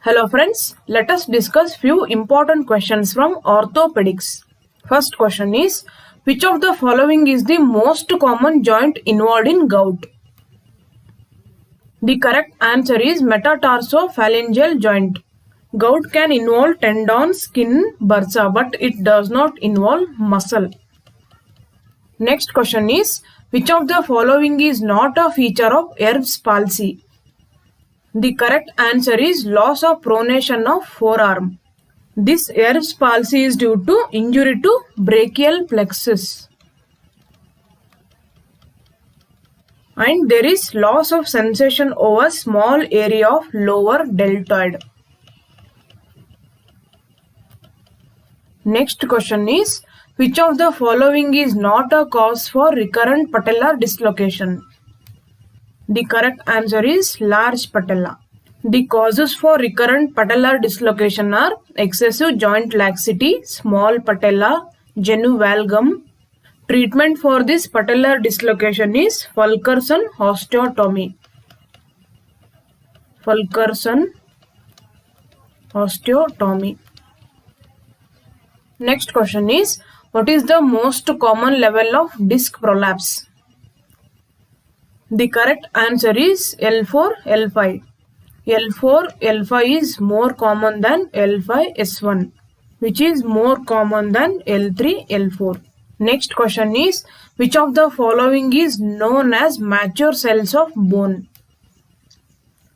Hello friends, let us discuss few important questions from orthopedics. First question is, which of the following is the most common joint involved in gout? The correct answer is metatarsophalangeal joint. Gout can involve tendon, skin, bursa, but it does not involve muscle. Next question is, which of the following is not a feature of Erb's palsy? The correct answer is loss of pronation of forearm. This Erb's palsy is due to injury to brachial plexus. And there is loss of sensation over small area of lower deltoid. Next question is, which of the following is not a cause for recurrent patellar dislocation? The correct answer is large patella. The causes for recurrent patellar dislocation are excessive joint laxity, small patella, genu valgum. Treatment for this patellar dislocation is Fulkerson osteotomy. Fulkerson osteotomy. Next question is, what is the most common level of disc prolapse? The correct answer is L4, L5. L4, L5 is more common than L5, S1, which is more common than L3, L4. Next question is, which of the following is known as mature cells of bone?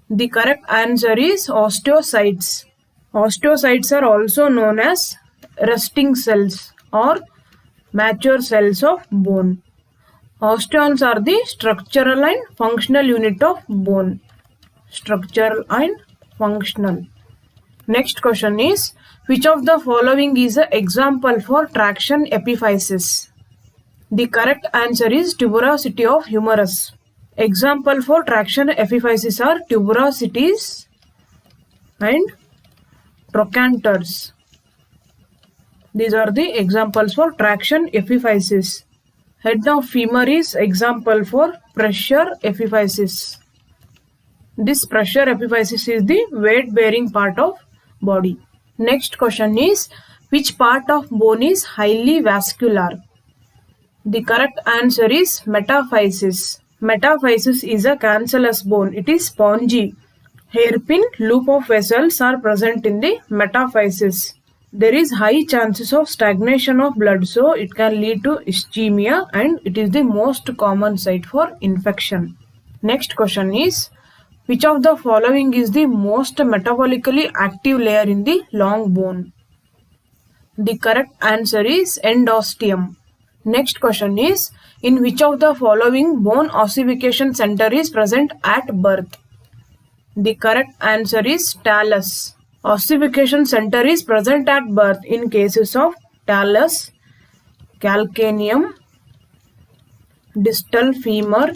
The correct answer is osteocytes. Osteocytes are also known as resting cells or mature cells of bone. Osteons are the structural and functional unit of bone. Structural and functional. Next question is, which of the following is an example for traction epiphysis? The correct answer is tuberosity of humerus. Example for traction epiphysis are tuberosities and trochanters. These are the examples for traction epiphysis. Head of femur is example for pressure epiphysis. This pressure epiphysis is the weight bearing part of body. Next question is, which part of bone is highly vascular? The correct answer is metaphysis. Metaphysis is a cancellous bone. It is spongy. Hairpin loop of vessels are present in the metaphysis. There is high chances of stagnation of blood, so it can lead to ischemia and it is the most common site for infection. Next question is, which of the following is the most metabolically active layer in the long bone? The correct answer is endosteum. Next question is, in which of the following bone ossification center is present at birth? The correct answer is talus. Ossification center is present at birth in cases of talus, calcaneum, distal femur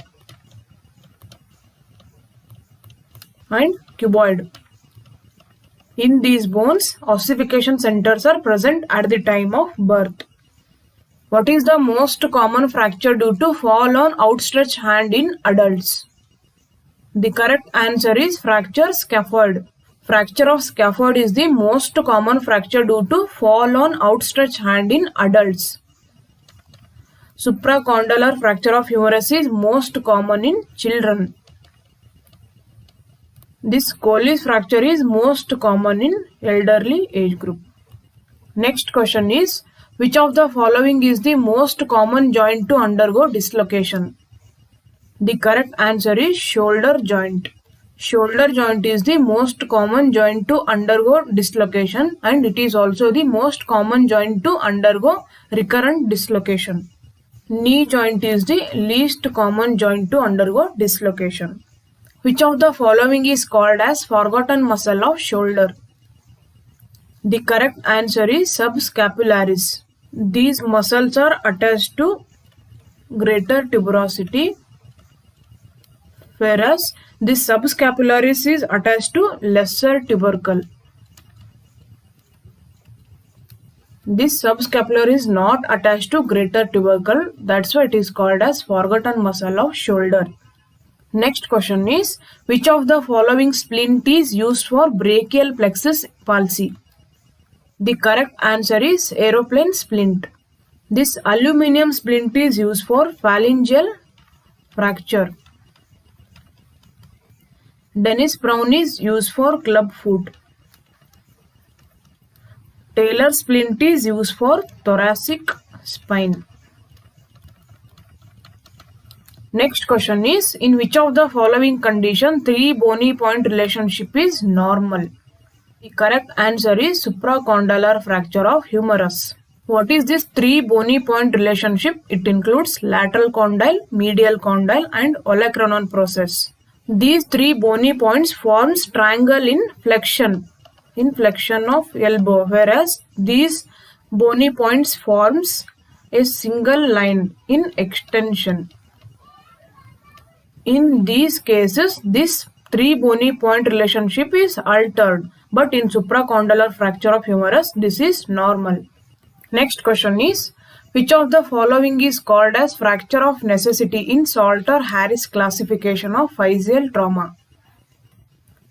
and cuboid. In these bones, ossification centers are present at the time of birth. What is the most common fracture due to fall on outstretched hand in adults? The correct answer is fracture scaphoid. Fracture of scaphoid is the most common fracture due to fall on outstretched hand in adults. Supracondylar fracture of humerus is most common in children. This Colles fracture is most common in elderly age group. Next question is, which of the following is the most common joint to undergo dislocation? The correct answer is shoulder joint. Shoulder joint is the most common joint to undergo dislocation and it is also the most common joint to undergo recurrent dislocation. Knee joint is the least common joint to undergo dislocation. Which of the following is called as forgotten muscle of shoulder? The correct answer is subscapularis. These muscles are attached to greater tuberosity, whereas this subscapularis is attached to lesser tubercle. This subscapularis is not attached to greater tubercle, that's why it is called as forgotten muscle of shoulder. Next question is, which of the following splint is used for brachial plexus palsy? The correct answer is aeroplane splint. This aluminum splint is used for phalangeal fracture. Dennis Brown is used for club foot. Taylor splint is used for thoracic spine. Next question is, in which of the following condition 3 bony point relationship is normal? The correct answer is supracondylar fracture of humerus. What is this 3 bony point relationship? It includes lateral condyle, medial condyle and olecranon process. These 3 bony points forms triangle in flexion of elbow, whereas these bony points forms a single line in extension. In these cases, this 3 bony point relationship is altered, but in supracondylar fracture of humerus, this is normal. Next question is, which of the following is called as fracture of necessity in Salter-Harris classification of physeal trauma?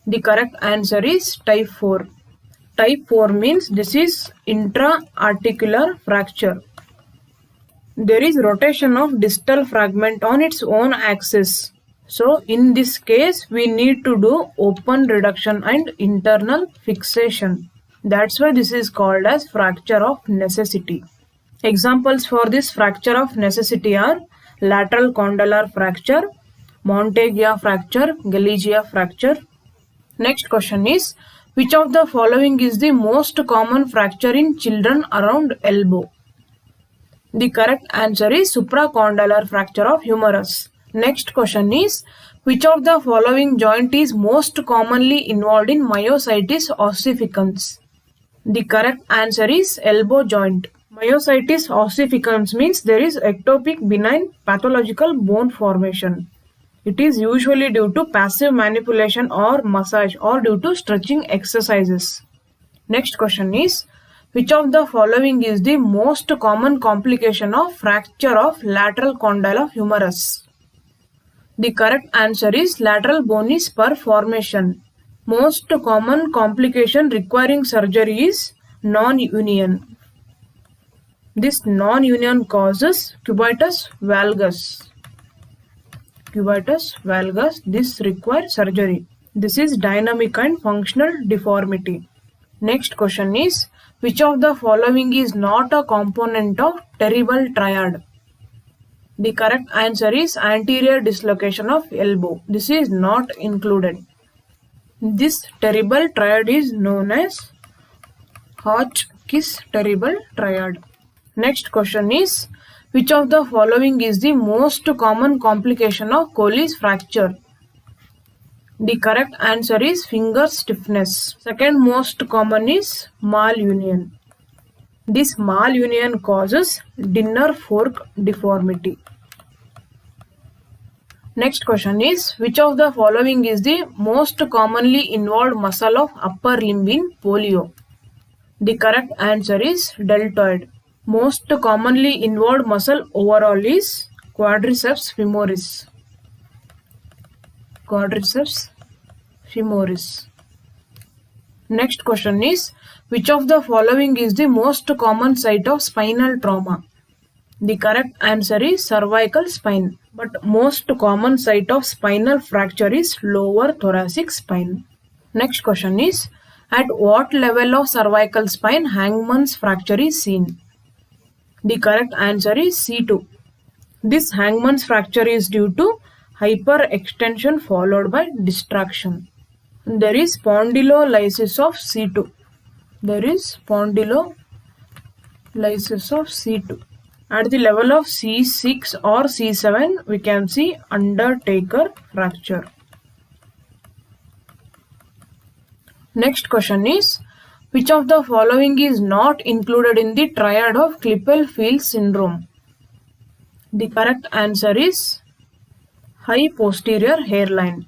The correct answer is type 4. Type 4 means this is intra-articular fracture. There is rotation of distal fragment on its own axis. So in this case, we need to do open reduction and internal fixation. That's why this is called as fracture of necessity. Examples for this fracture of necessity are lateral condylar fracture, Monteggia fracture, Galegia fracture. Next question is, which of the following is the most common fracture in children around elbow? The correct answer is supracondylar fracture of humerus. Next question is, which of the following joint is most commonly involved in myositis ossificans? The correct answer is elbow joint. Myositis ossificans means there is ectopic benign pathological bone formation. It is usually due to passive manipulation or massage or due to stretching exercises. Next question is, which of the following is the most common complication of fracture of lateral condyle of humerus? The correct answer is lateral bony spur formation. Most common complication requiring surgery is non-union. This non-union causes cubitus valgus. Cubitus valgus, this requires surgery. This is dynamic and functional deformity. Next question is, which of the following is not a component of terrible triad? The correct answer is anterior dislocation of elbow. This is not included. This terrible triad is known as Hotchkiss terrible triad. Next question is, which of the following is the most common complication of Colles fracture? The correct answer is finger stiffness. Second most common is malunion. This malunion causes dinner fork deformity. Next question is, which of the following is the most commonly involved muscle of upper limb in polio? The correct answer is deltoid. Most commonly involved muscle overall is quadriceps femoris. Quadriceps femoris. Next question is, which of the following is the most common site of spinal trauma? The correct answer is cervical spine. But most common site of spinal fracture is lower thoracic spine. Next question is, at what level of cervical spine hangman's fracture is seen? The correct answer is C2. This hangman's fracture is due to hyperextension followed by distraction. There is spondylolysis of C2. There is spondylolysis of C2. At the level of C6 or C7, we can see undertaker fracture. Next question is, which of the following is not included in the triad of Klippel-Feil syndrome? The correct answer is high posterior hairline.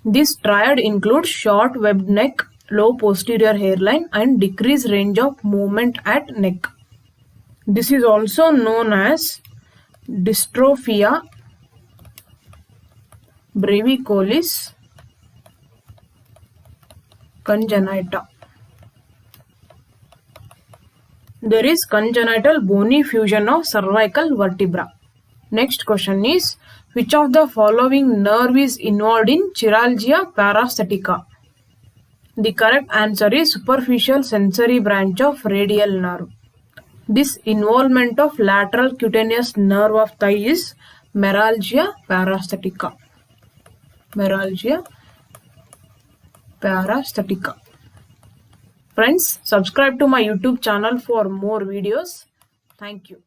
This triad includes short webbed neck, low posterior hairline and decreased range of movement at neck. This is also known as dystrophia brevicolis congenita. There is congenital bony fusion of cervical vertebra. Next question is, which of the following nerve is involved in chiralgia parastatica? The correct answer is superficial sensory branch of radial nerve. This involvement of lateral cutaneous nerve of thigh is meralgia parastatica. Meralgia parastatica. Friends, subscribe to my YouTube channel for more videos. Thank you.